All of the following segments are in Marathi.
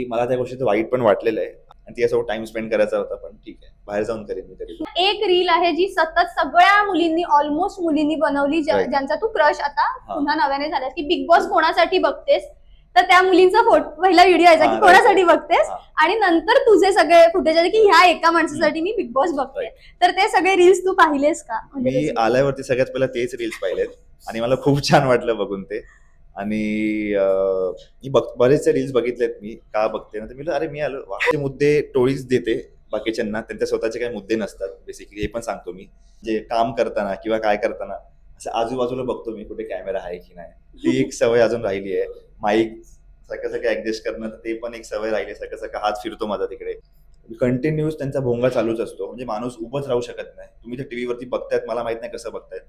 मला त्या गोष्टीचं वाईट पण वाटलेलं आहे आणि तिच्यासोबत टाइम स्पेंड करायचा होता, पण ठीक आहे, बाहेर जाऊन करेन मी कधी. एक रील आहे जी सतत सगळ्या मुलींनी ऑलमोस्ट मुलींनी बनवली Right. ज्यांचा तू क्रश आता हा. पुन्हा नव्याने झालास की बिग बॉस कोणासाठी बघतेस, तर त्या मुलींचा पहिला व्हिडिओ यायचा हा, की कोणासाठी right. बघतेस हा. आणि नंतर तुझे सगळे फुटेज आले की ह्या एका माणसासाठी मी बिग बॉस बघते. तर ते सगळे रील्स तू पाहिलेस का? म्हणजे मी आल्यावरती सगळ्यात पहिला तेच रील्स पाहिलेत आणि मला खूप छान वाटलं बघून ते. आणि मी बरेचसे रील्स बघितलेत. मी का बघते ना, तर मी अरे मी आलो ते मुद्दे टोळीच देते बाकीच्यांना, त्यांच्या स्वतःचे काही मुद्दे नसतात बेसिकली. हे पण सांगतो मी, जे काम करताना किंवा काय करताना असं आजूबाजूला बघतो मी कुठे कॅमेरा आहे की नाही. ती एक सवय अजून राहिली आहे. माईक सगळं ऍडजस्ट करणं, ते पण एक सवय राहिली. सगळं हात फिरतो माझा तिकडे. कंटिन्यूस त्यांचा भोंगा चालूच असतो. म्हणजे माणूस उभंच राहू शकत नाही. तुम्ही तर टीव्हीवरती बघतायत, मला माहित नाही कसं बघतायत,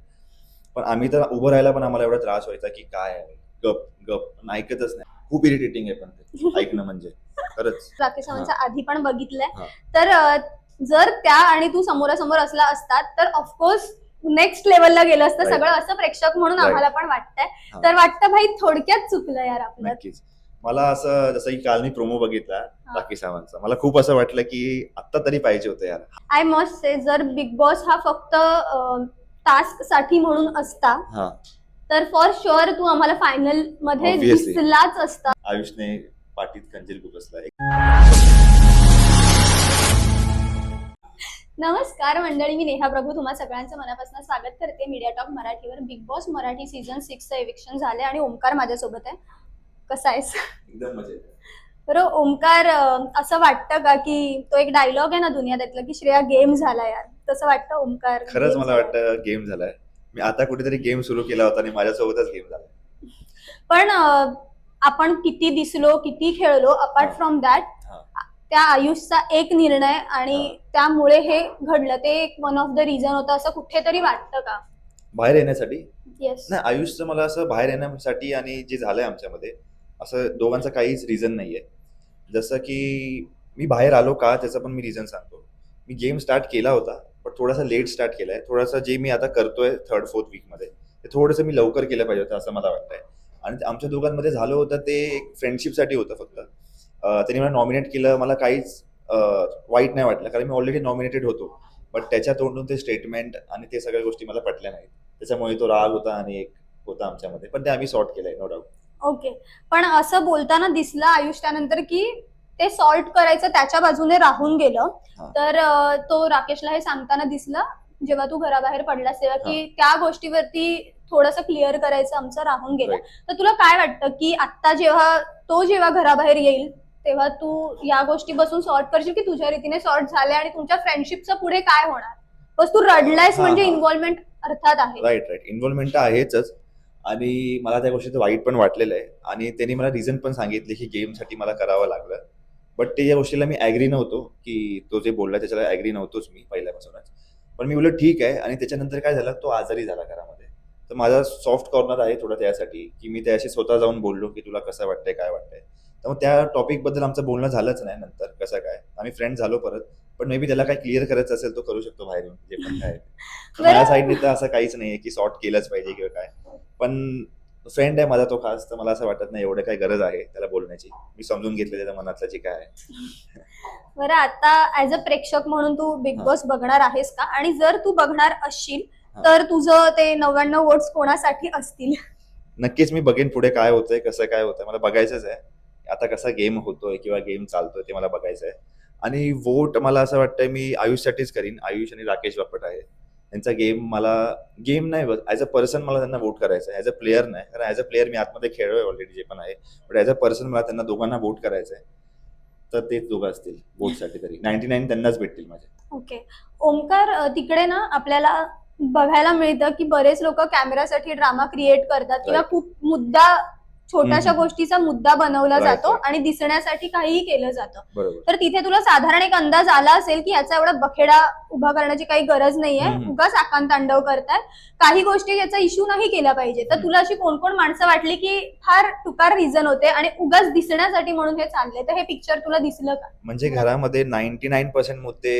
पण आम्ही तर उभं राहायला पण आम्हाला एवढा त्रास व्हायचा की काय आहे, गप गप, पण ऐकतच नाही. खूप इरिटेटिंग आहे पण ते ऐकणं म्हणजे खरंच. राकेश सावंतच्या आधी पण बघितलंय. हा. तर जर त्या आणि तू समोरासमोर असला असतात तर ऑफकोर्स नेक्स्ट लेवलला गेलं असतं Right. सगळं, असं प्रेक्षक म्हणून Right. आम्हाला पण वाटतंय. हा. तर वाटतं भाई थोडक्यात चुकलं यार आपलं. नक्कीच. मला असं, जसं की काल मी प्रोमो बघितला राकेश सावंतचा, मला खूप असं वाटलं की आता तरी पाहिजे होतं यार. आय मस्ट से, जर बिग बॉस हा फक्त टास्क साठी म्हणून असता हा, तर फॉर शुअर तू आम्हाला फायनल मध्ये Obviously. दिसलाच असता. आयुषने पाठीत खंजीर खुपसला. नमस्कार मंडळी, मी नेहा प्रभू तुम्हा सगळ्यांचं मनापासून स्वागत करते मीडिया टॉक मराठीवर. बिग बॉस मराठी सीझन 6चं एविक्शन झाले आणि ओमकार माझ्यासोबत आहे. कसा आहेस? एकदम मजेत. बरं ओमकार, असं वाटतं का की तो एक डायलॉग आहे ना दुनियातला की श्रेया गेम झाला यार, तसं वाटतं ओमकार? खरंच game मला झालाय? वाटतं गेम झालाय. मी आता कुठेतरी गेम सुरू केला होता आणि माझ्यासोबतच गेम झालाय. पण आपण किती दिसलो किती खेळलो, अपार्ट हा. फ्रॉम दॅट हा. त्या आयुषचा एक निर्णय आणि हा. त्यामुळे हे घडलं, ते एक वन ऑफ द रिझन होतं असं कुठेतरी वाटतं का? बाहेर येण्यासाठी येस. नाही, आयुषचं मला असं बाहेर येण्यासाठी आणि जे झालंय आमच्यामध्ये, असं दोघांचं काहीच रिझन नाहीये. जसं की मी बाहेर आलो का, त्याचं पण मी रिझन सांगतो. मी गेम स्टार्ट केला होता, पण थोडासा लेट स्टार्ट केलाय. थोडासा जे मी आता करतोय 3rd-4th वीकमध्ये, ते थोडंसं मी लवकर केलं पाहिजे होतं असं मला वाटतंय. आणि आमच्या दोघांमध्ये झालं होतं ते एक फ्रेंडशिपसाठी होतं फक्त. त्यांनी मला नॉमिनेट केलं, मला काहीच वाईट नाही वाटलं, कारण मी ऑलरेडी नॉमिनेटेड होतो. बट त्याच्या तोंडून ते स्टेटमेंट आणि ते सगळ्या गोष्टी मला पटल्या नाहीत. त्याच्यामुळे तो राग होता आणि एक होता आमच्यामध्ये, पण ते आम्ही सॉर्ट केलंय, नो डाऊट. ओके. पण असं बोलताना दिसलं आयुष त्यानंतर की ते सॉल्ट करायचं त्याच्या बाजूने राहून गेलं. हा. तर तो राकेशला हे सांगताना दिसलं जेव्हा तू घराबाहेर पडलास तेव्हा की त्या गोष्टीवरती थोडंसं क्लिअर करायचं आमचं राहून गेलं. Right. तर तुला काय वाटतं की आता जेव्हा घराबाहेर येईल तेव्हा तू या गोष्टी बसून सॉर्ट करशील की तुझ्या रीतीने सॉर्ट झाले आणि तुमच्या फ्रेंडशिपचं पुढे काय होणार? बस तू रडलायस हा, म्हणजे हा. इन्व्हॉल्वमेंट अर्थात आहे. राईट. इन्व्हॉल्वमेंट तर आहेच. आणि मला त्या गोष्टीचं वाईट पण वाटलेलं आहे आणि त्यांनी मला रिझन पण सांगितले की गेमसाठी मला करावं लागलं. बट ते या गोष्टीला मी ॲग्री नव्हतो, की तो जे बोलला त्याच्याला ॲग्री नव्हतोच मी पहिल्यापासूनच. पण मी बोललो ठीक आहे. आणि त्याच्यानंतर काय झालं, तो आजारी झाला घरामध्ये. तर माझा सॉफ्ट कॉर्नर आहे थोडं त्यासाठी, की मी त्याशी स्वतः जाऊन बोललो की तुला कसं वाटतंय, काय वाटतंय. तर मग त्या टॉपिकबद्दल आमचं बोलणं झालंच नाही नंतर. कसं काय, आम्ही फ्रेंड झालो परत. पण मे बी त्याला काय क्लिअर करायचं असेल तो करू शकतो बाहेर येऊन, जे पण काय. माझ्या साईडने तर असं काहीच नाहीये की सॉर्ट केलंच पाहिजे किंवा काय. पण फ्रेंड आहे माझा तो खास, तर मला असं वाटत नाही एवढं काही गरज आहे त्याला बोलण्याची. मी समजून घेतलं त्याच्या मनातलं जे काय आहे. बरं, आता ऍज अ प्रेक्षक म्हणून तू बिग बॉस बघणार आहेस का? आणि जर तू बघणार असशील तर तुझं ते 99 वोट्स कोणासाठी असतील? नक्कीच मी बघेन पुढे काय होतंय, कसं काय होतंय, मला बघायचंच आहे. आता कसा गेम होतोय किंवा गेम चालतोय ते मला बघायचं आहे. आणि वोट मला असं वाटतंय मी आयुषसाठीच करीन. आयुष आणि राकेश बापट आहे त्यांचा गेम. मला गेम नाही, ऍज अ पर्सन मला त्यांना वोट करायचं आहे, ऍज अ प्लेअर नाही. कारण ऍज अ प्लेअर मी आतमध्ये खेळलोय ऑलरेडी जे पण आहे. बट ऍज अ पर्सन मला त्यांना दोघांना वोट करायचं आहे. तर तेच दोघं असतील वोटसाठी, तरी 99 त्यांनाच भेटतील माझे. ओके. ओमकार, तिकडे ना आपल्याला बघायला मिळतं की बरेच लोक कॅमेरासाठी ड्रामा क्रिएट करतात किंवा Right. खूप मुद्दा छोट्याशा हम्म. गोष्टीचा मुद्दा बनवला Right, जातो right. आणि दिसण्यासाठी काहीही केलं जातं. बरोबर. तर तिथे तुला साधारण एक अंदाज आला असेल की याचा एवढा बखेडा उभा करण्याची काही गरज नाहीये, उगाच आकांत तांडव करतायत, काही गोष्टी याचा इश्यू नाही केला पाहिजे. तर तुला अशी कोण कोण माणसं वाटली की फार टुकार रिझन होते आणि उगाच दिसण्यासाठी म्हणून हे चाललंय, तर हे पिक्चर तुला दिसलं का? म्हणजे घरामध्ये 99% मुद्दे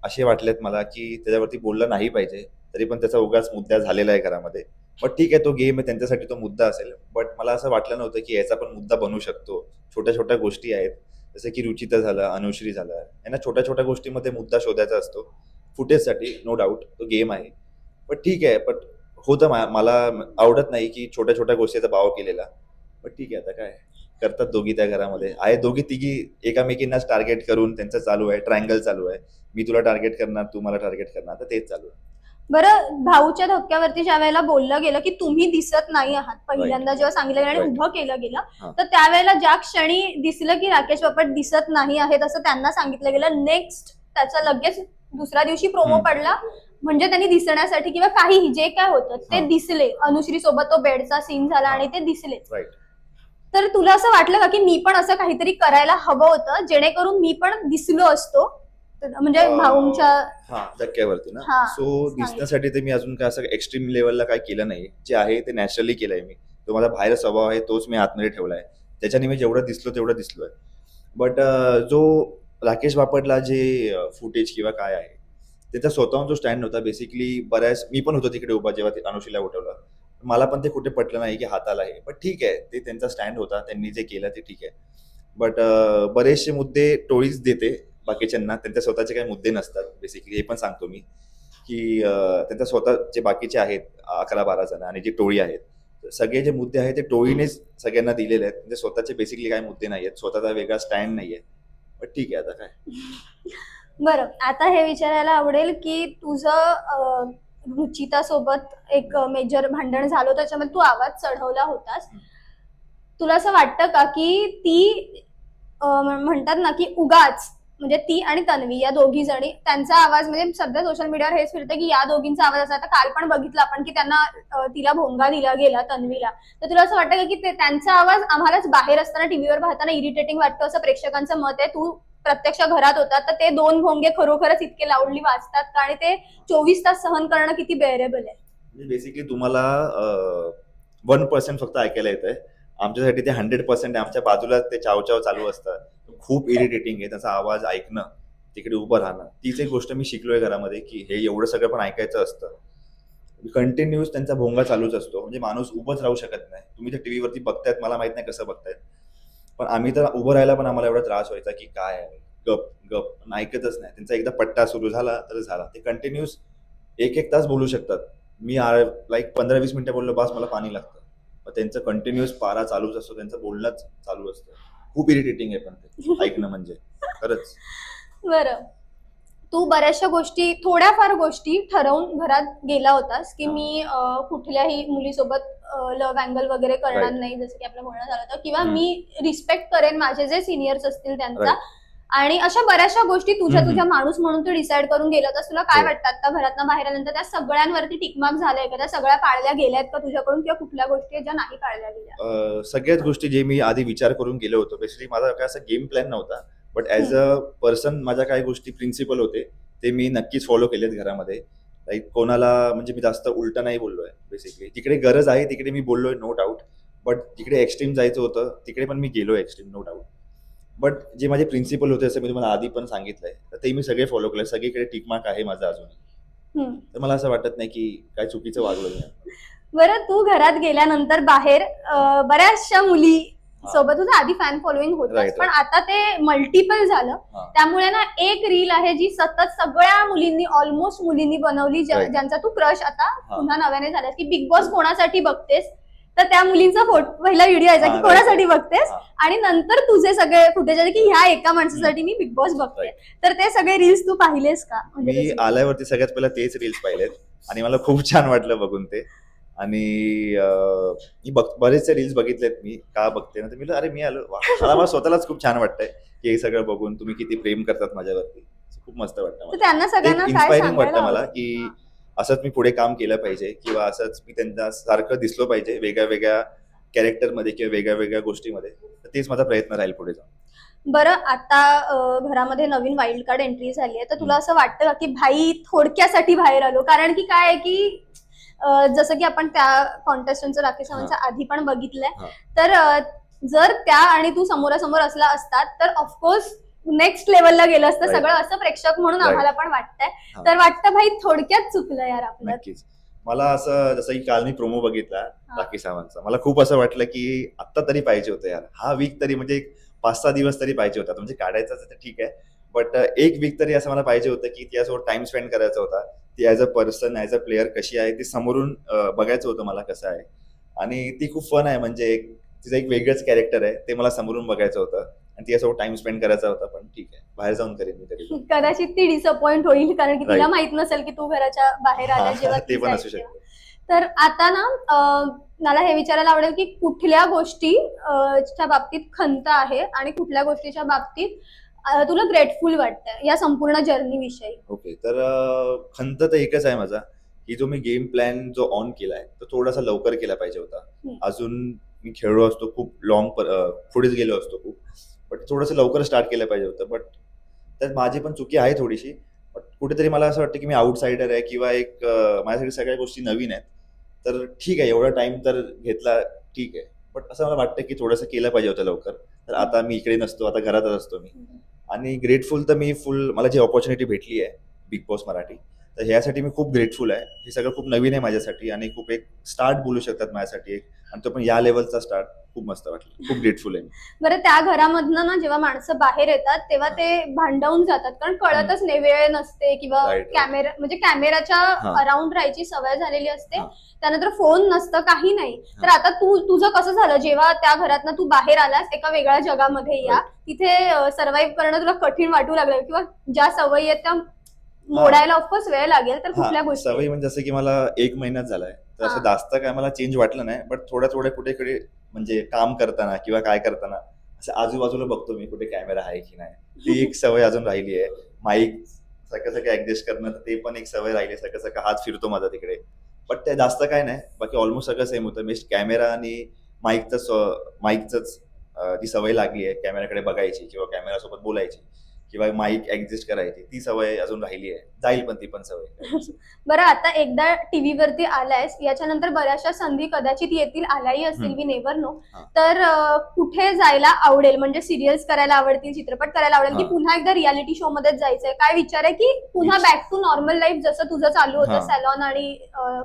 असे वाटलेत मला की त्याच्यावरती बोललं नाही पाहिजे, तरी पण त्याचा उगाच मुद्दा झालेला आहे घरामध्ये. बट ठीक आहे, तो गेम आहे, त्यांच्यासाठी तो मुद्दा असेल. बट मला असं वाटलं नव्हतं की याचा पण मुद्दा बनू शकतो. छोट्या छोट्या गोष्टी आहेत, जसं की रुचिता झालं, अनुश्री झालं, यांना छोट्या छोट्या गोष्टीमध्ये मुद्दा शोधायचा असतो फुटेजसाठी. नो डाऊट तो गेम आहे, पण ठीक आहे. पण होतं मला आवडत नाही की छोट्या छोट्या गोष्टीचा भाव केलेला. पण ठीक आहे, आता काय करतात दोघी त्या घरामध्ये आहे. दोघी तिघी एकामेकींनाच टार्गेट करून त्यांचं चालू आहे, ट्रायंगल चालू आहे. मी तुला टार्गेट करणार, तू मला टार्गेट करणार, तर तेच चालू आहे. बरं, भाऊच्या धक्क्यावरती ज्या वेळेला बोललं गेलं की तुम्ही दिसत नाही आहात, पहिल्यांदा जेव्हा सांगितलं गेलं आणि Right. उभं केलं गेलं, हा. तर त्यावेळेला ज्या क्षणी दिसलं की राकेश बापट दिसत नाही आहेत असं त्यांना सांगितलं गेलं, नेक्स्ट त्याचा लगेच दुसऱ्या दिवशी प्रोमो हम्म. पडला, म्हणजे त्यांनी दिसण्यासाठी किंवा काहीही जे काय होतं ते हा. दिसले. अनुश्री सोबत तो बेडचा सीन झाला आणि ते दिसले. राईट. तर तुला असं वाटलं का की मी पण असं काहीतरी करायला हवं होतं जेणेकरून मी पण दिसलो असतो, म्हणजे भाऊंच्या हा, धक्क्यावरती ना. हा, सो सांगितलं. दिसण्यासाठी ते मी अजून काय असं एक्स्ट्रीम लेवलला काय केलं नाही. जे आहे ते नॅचरली केलंय मी. तो माझा बाहेर स्वभाव आहे, तोच मी आतमध्ये ठेवलाय. त्याच्याने मी जेवढं दिसलो तेवढं दिसलोय. बट जो राकेश बापटला जे फुटेज किंवा काय आहे, त्याचा स्वतःहून जो स्टँड होता बेसिकली. बऱ्याच मी पण होतो तिकडे उभा जेव्हा ते अनुशीला उठवलं. मला पण ते कुठे पटलं नाही की हाताला आहे, पण ठीक आहे, ते त्यांचा स्टँड होता, त्यांनी जे केलं ते ठीक आहे. बट बरेचसे मुद्दे टोळीच देते बाकीच्यांना, त्यांचे स्वतःचे काही मुद्दे नसतात. बेसिकली हे पण सांगतो मी की त्यांचा स्वतः जे बाकीचे आहेत 11-12 जण आणि जी टोळी आहेत, सगळे जे मुद्दे आहेत ते टोळीनेच सगळ्यांना दिलेले आहेत. म्हणजे स्वतःचे बेसिकली काही मुद्दे नाही आहेत, स्वतःचा वेगळा स्टँड नाहीये. पण ठीक आहे, आता काय. बरं, आता हे विचारायला आवडेल की तुझं रुचिता सोबत एक मेजर भांडण झालं, त्याच्यामध्ये तू आवाज चढवला होतास. तुला असं वाटतं का की ती म्हणतात ना की उगाच, म्हणजे ती आणि तन्वी या दोघी जणी त्यांचा आवाज, म्हणजे सध्या सोशल मीडियावर हेच फिरतं की या दोघींचा आवाज असा. आता काल पण बघितलं आपण की त्यांना तिला भोंगा दिला गेला तन्वीला. तर तुला असं वाटतं का की त्यांचा आवाज आम्हालाच बाहेर असताना टीव्हीवर पाहताना इरिटेटिंग वाटतं, असं प्रेक्षकांचं मत आहे. तू प्रत्यक्ष घरात होता, तर ते दोन भोंगे खरोखरच इतके लाऊडली वाजतात का, आणि ते 24 तास सहन करणं किती बेअरेबल आहे? म्हणजे बेसिकली तुम्हाला 1% फक्त ऐकायला येत आहे. आमच्यासाठी ते 100% आहे. आमच्या बाजूला ते चावचाव चालू असतं. खूप इरिटेटिंग आहे त्याचा आवाज ऐकणं, तिकडे उभं राहणं. तीच एक गोष्ट मी शिकलोय घरामध्ये की हे एवढं सगळं पण ऐकायचं असतं. कंटिन्यूस त्यांचा भोंगा चालूच असतो. म्हणजे माणूस उभंच राहू शकत नाही. तुम्ही ते टीव्हीवरती बघतायत, मला माहित नाही कसं बघतायत, पण आम्ही तर उभं राहायला पण आम्हाला एवढा त्रास व्हायचा की काय आहे, गप गप, पण ऐकतच नाही. त्यांचा एकदा पट्टा सुरू झाला तर झाला. ते कंटिन्यूस 1-1 तास बोलू शकतात. मी लाईक 15-20 मिनिटं बोललो, बस मला पाणी लागतं. मग त्यांचं कंटिन्यूस पारा चालूच असतो, त्यांचं बोलणंच चालू असतं. खूप इरिटेटिंग आहे पण ते ऐकणं म्हणजे खरंच. बरं, तू बऱ्याचशा गोष्टी, थोड्याफार गोष्टी ठरवून घरात गेला होतास की हा. मी कुठल्याही मुलीसोबत लव्ह अँगल वगैरे करणार Right. नाही, जसं की आपलं बोलणं झालं होतं, किंवा हम्म. मी रिस्पेक्ट करेन माझे जे सिनियर्स असतील त्यांचा. Right. आणि अशा बऱ्याचशा गोष्टी तुझ्या हम्म. तुझ्या माणूस म्हणून तू डिसाईड करून गेला होतास. तुला काय हो. वाटतं आता घरातनं बाहेर आल्यानंतर त्या सगळ्यांवरती टिकमार्क झालाय का, त्या सगळ्या पाळल्या गेल्यात का तुझ्याकडून, किंवा कुठल्या गोष्टी आहेत ज्या नाही पाळल्या गेल्या? सगळ्याच गोष्टी जे मी आधी विचार करून गेलो होतो. बेसिकली माझा काय असा गेम प्लॅन नव्हता, बट ऍज अ पर्सन माझ्या काही गोष्टी प्रिन्सिपल होते, ते मी नक्कीच फॉलो केलेत घरामध्ये. लाईक कोणाला म्हणजे मी जास्त उलट नाही बोललोय. बेसिकली जिकडे गरज आहे तिकडे मी बोललोय, नो डाऊट. बट जिकडे एक्स्ट्रीम जायचं होतं तिकडे पण मी गेलो एक्स्ट्रीम, नो डाऊट. बट जे माझे प्रिन्सिपल होते, असं मी तुम्हाला आधी पण सांगितलंय, तर ते मी सगळे फॉलो केले. सगळीकडे टिकमार्क आहे माझा अजून. हम्म. तर मला असं वाटत नाही की काय चुकीचं वागलो मी. बरं, तू घरात गेल्यानंतर बाहेर बऱ्याचशा मुली सोबत तुझं आधी फॅन फॉलोईंग होतं, Right. पण आता ते मल्टिपल झालं. हा. त्यामुळे ना एक रील आहे जी सतत सगळ्या मुलींनी, ऑलमोस्ट मुलींनी बनवली, Right. ज्यांचा तू क्रश आता हा. पुन्हा नव्याने झालास, की बिग बॉस कोणासाठी बघतेस. तर त्या मुलींचा पहिला व्हिडिओ यायचा की हा, कोणासाठी right. बघतेस, हा. आणि नंतर तुझे सगळे फुटेज आले की ह्या एका माणसासाठी मी बिग बॉस बघते. तर ते सगळे रील्स तू पाहिलेस का? म्हणजे मी आल्यावरती सगळ्यात पहिला तेच रील्स पाहिलेत आणि मला खूप छान वाटलं बघून ते. आणि मी बरेचसे रील्स बघितलेत. मी का बघते ना, तर मी अरे मी आलो, वा. मला स्वतःलाच खूप छान वाटतंय की हे सगळं बघून तुम्ही किती प्रेम करतात माझ्यावरती. खूप मस्त वाटतं तर मला. त्यांना सगळ्यांना काय इन्स्पायरिंग वाटतं सांगायला मला आवडेल? की हा. असंच मी पुढे काम केलं पाहिजे, किंवा असंच मी त्यांच्या सारखं दिसलो पाहिजे वेगळ्या वेगळ्या कॅरेक्टरमध्ये किंवा वेगळ्या वेगळ्या गोष्टीमध्ये. तर तेच माझा प्रयत्न राहील पुढे जाऊन. बरं, आता घरामध्ये नवीन वाईल्ड कार्ड एंट्री झाली आहे, तर तुला असं वाटतं का की भाई थोडक्यासाठी बाहेर आलो? कारण की काय आहे की जसं की आपण त्या कॉन्टेस्टंटचं राकेश सावंतचं आधी पण बघितलंय, हा. तर जर त्या आणि तू समोरासमोर असला असतात तर ऑफकोर्स नेक्स्ट लेवलला गेलं असतं Right. सगळं, असं प्रेक्षक म्हणून Right. आम्हाला पण वाटतंय. हा. तर वाटतं भाई थोडक्यात चुकलं यार आपलं. नक्कीच. मला असं, जसं की काल मी प्रोमो बघितला राकेश सावंतचा, मला खूप असं वाटलं की आत्ता तरी पाहिजे होतं यार, हा वीक तरी, म्हणजे 5-6 दिवस तरी पाहिजे होता. म्हणजे काढायचा तर ठीक आहे, बट 1 वीक तरी असं मला पाहिजे होतं की तिच्यासोबत टाइम स्पेंड करायचा होता. ती as a person, as a player कशी आहे ते समोरून बघायचं होतं मला कसं आहे. आणि ती खूप फन आहे, म्हणजे तिचं एक वेगळंच कॅरेक्टर आहे, ते मला समोरून बघायचं होतं आणि तिच्यासोबत टाइम स्पेंड करायचा होता. पण ठीक आहे, बाहेर जाऊन करेन मी तरी पण. कदाचित ती डिसअपॉइंट होईल कारण की तिला Right. माहित नसेल की तू घराच्या बाहेर आला जेव्हा ते ती पण जाईल असू तेव्हा. शकतं. तर आता ना मला हे विचारायला आवडेल की कुठल्या गोष्टी च्या बाबतीत खंत आहे आणि कुठल्या गोष्टीच्या बाबतीत तुला ग्रेटफुल वाटतं या संपूर्ण जर्नी विषयी. ओके, तर खंत तर एकच आहे माझा, की जो मी गेम प्लॅन जो ऑन केलाय तो थोडासा लवकर केला पाहिजे होता. अजून मी खेळलो असतो खूप पुढेच गेलो असतो खूप, बट थोडंसं लवकर स्टार्ट केलं पाहिजे होतं. बट त्यात माझी पण चुकी आहे थोडीशी. बट कुठेतरी मला असं वाटतं की मी आउटसाइडर आहे किंवा एक माझ्यासाठी सगळ्या गोष्टी नवीन आहेत. तर ठीक आहे, एवढा टाइम तर घेतला, ठीक आहे. बट असं मला वाटतं की थोडंसं केलं पाहिजे होतं लवकर. तर आता मी इकडे नसतो, आता घरातच असतो मी. आणि ग्रेटफुल तर मी मला जी ऑपॉर्च्युनिटी भेटली आहे बिग बॉस मराठी, तर ह्यासाठी मी खूप ग्रेटफुल आहे. हे सगळं खूप नवीन आहे माझ्यासाठी आणि खूप एक स्टार्ट बोलू शकतात माझ्यासाठी एक, आणि तो पण या लेवलचा स्टार्ट खूप मस्त वाटलं. खूप ग्रेटफुल आहे मी. बरं त्या घरामधनं ना जेव्हा माणसं बाहेर येतात तेव्हा ते भांडवून जातात कारण कळतच नाही, वेळ नसते किंवा Right. कॅमेरा म्हणजे कॅमेराच्या हा. अराउंड राहायची सवय झालेली असते. हा. त्यानंतर फोन नसतं, काही नाही. तर हा. आता तुझं कसं झालं जेव्हा त्या घरातनं तू बाहेर आलास एका वेगळ्या जगामध्ये, या तिथे सर्व्हाइव्ह करणं तुला कठीण वाटू लागलं किंवा ज्या सवयी आहेत त्या मोडायला ऑफकोर्स वेळ लागेल, तर कुठल्या गोष्टी? सवयी म्हणजे जसं की मला 1 महिनाच झालाय, तर हा. असं जास्त काय मला चेंज वाटलं नाही. बट थोडं कुठे म्हणजे काम करताना किंवा काय करताना असं आजूबाजूला बघतो मी कुठे कॅमेरा आहे की नाही. ती एक सवय अजून राहिली आहे. माईक सगळं ऍडजस्ट करणं, तर ते पण एक सवय राहिली. सगळं हात फिरतो माझा तिकडे. बट ते जास्त काय नाही, बाकी ऑलमोस्ट सगळं सेम होतं. मी कॅमेरा आणि माईकच ती सवय लागली आहे, कॅमेराकडे बघायची किंवा कॅमेरा सोबत बोलायची किंवा माईक ऍडजस्ट करायची, ती सवय अजून राहिली आहे. जाईल पण ती पण सवय. बरं, आता एकदा टीव्हीवरती आलायस, याच्यानंतर बऱ्याचशा संधी कदाचित येतील, आल्याही असतील, वी नेव्हर नो. हा. तर कुठे जायला आवडेल? म्हणजे सिरियल्स करायला आवडतील, चित्रपट करायला आवडेल, की हा. पुन्हा एकदा रियालिटी शो मध्येच जायचंय? काय विचार आहे की पुन्हा बॅक टू नॉर्मल लाईफ जसं तुझं चालू होतं हा. सॅलॉन आणि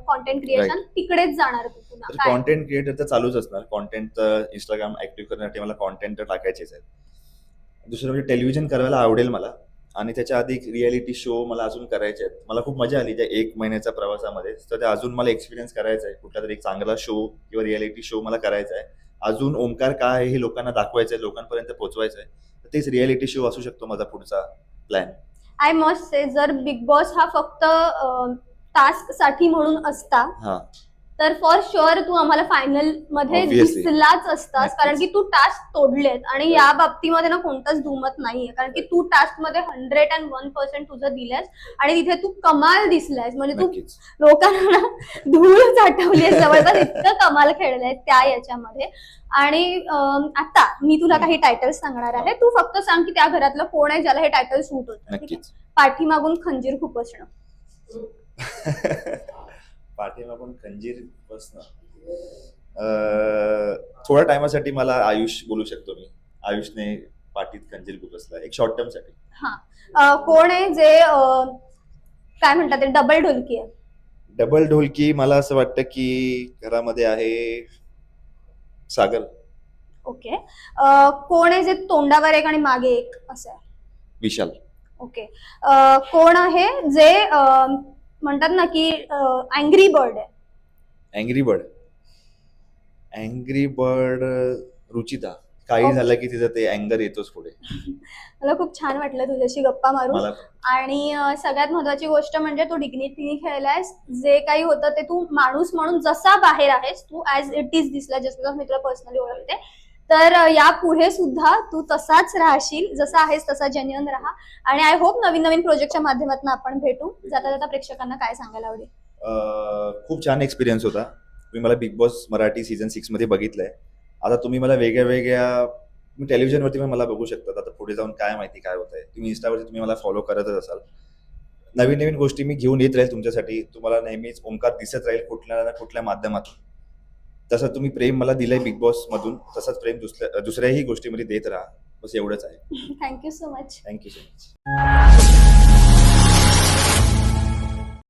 कॉन्टेंट क्रिएशन, Right. तिकडेच जाणार तू पुन्हा? तर काय? कॉन्टेंट क्रिएटर तर चालूच असणार. कॉन्टेंट तर इंस्टाग्राम ऍक्टिव्ह करण्यासाठी मला कॉन्टेंट तर टाकायचेच आहेत. दुसरं म्हणजे टेलिव्हिजन करायला आवडेल मला, आणि त्याच्या आधी रियालिटी शो मला अजून करायचे आहेत. मला खूप मजा आली त्या 1 महिन्याच्या प्रवासामध्ये, तर ते अजून मला एक्सपिरियन्स करायचा आहे. कुठला तरी एक चांगला शो किंवा रियालिटी शो मला करायचा आहे. अजून ओमकार काय आहे हे लोकांना दाखवायचं आहे, लोकांपर्यंत पोहोचवायचं आहे. तर तेच रियालिटी शो असू शकतो माझा पुढचा प्लॅन. आय मस्ट से, जर बिग बॉस हा फक्त टास्क साठी म्हणून असता हा, तर फॉर शुअर तू आम्हाला फायनल मध्ये Obviously. दिसलाच असतास, नक्कीच. कारण की तू टास्क तोडलेत आणि या बाबतीमध्ये ना कोणताच दुमत नाहीये, कारण की तू टास्क मध्ये 101% तुझं दिलंस आणि तिथे तू कमाल दिसलायस. म्हणजे तू नक्कीच. लोकांना ना धूळ चाटवलीस, जवळपास इतकं कमाल खेळलंय त्या याच्यामध्ये. आणि आता मी तुला काही टायटल्स सांगणार आहे, तू फक्त सांग की त्या घरातलं कोण आहे ज्याला हे टायटल सूट होतं. नक्कीच. पाठीमागून खंजीर खुपसणं. पाठीमागून खंजीर बसणं, थोड्या टायमासाठी मला आयुष बोलू शकतो मी. आयुषने पाठीत खंजीर खुपसला एक शॉर्ट टर्म साठी. कोण आहे जे काय म्हणतात ते डबल ढोलकी आहे? डबल ढोलकी मला असं वाटतं की घरामध्ये आहे सागर. ओके. कोण आहे जे तोंडावर एक आणि मागे एक असं आहे? विशाल. ओके. कोण आहे जे म्हणतात ना की अँग्री बर्ड आहे? Angry bird Ruchita. काही Okay. झालं की तिचं ते अँगर येतोच पुढे. मला खूप छान वाटलं तुझ्याशी गप्पा मारून. मला आणि सगळ्यात महत्वाची गोष्ट म्हणजे तू डिग्निटीने खेळलायस. जे काही होतं ते तू माणूस म्हणून जसा बाहेर आहेस तू ऍज इट इज दिसला, जस्ट बिकॉज मी तुला पर्सनली ओळखते. तर या पुढे सुद्धा तू तसाच राहशील, जसा आहेस तसा जेन्युइन राहा. आणि आय होप नवीन नवीन प्रोजेक्टच्या माध्यमातून आपण भेटू. जाता जाता प्रेक्षकांना काय सांगायला आवडेल? खूप छान एक्सपिरियन्स होता. तुम्ही मला बिग बॉस मराठी सीझन 6 मध्ये बघितलंय. आता तुम्ही मला वेगळ्या टेलिव्हिजनवरती पण मला बघू शकता. आता पुढे जाऊन काय माहिती काय होतंय. तुम्ही इंस्टावरती तुम्ही मला फॉलो करतच असाल. नवीन गोष्टी मी घेऊन येत राहील तुमच्यासाठी. तुम्हाला नेहमीच ओमकार दिसत राहील कुठल्या ना कुठल्या माध्यमातून. तसं तुम्ही प्रेम मला दिलंय बिग बॉस मधून, तसंच प्रेम दुसऱ्याही गोष्टीमध्ये देत राहा. बस एवढंच आहे. Thank you so much. Thank you so much.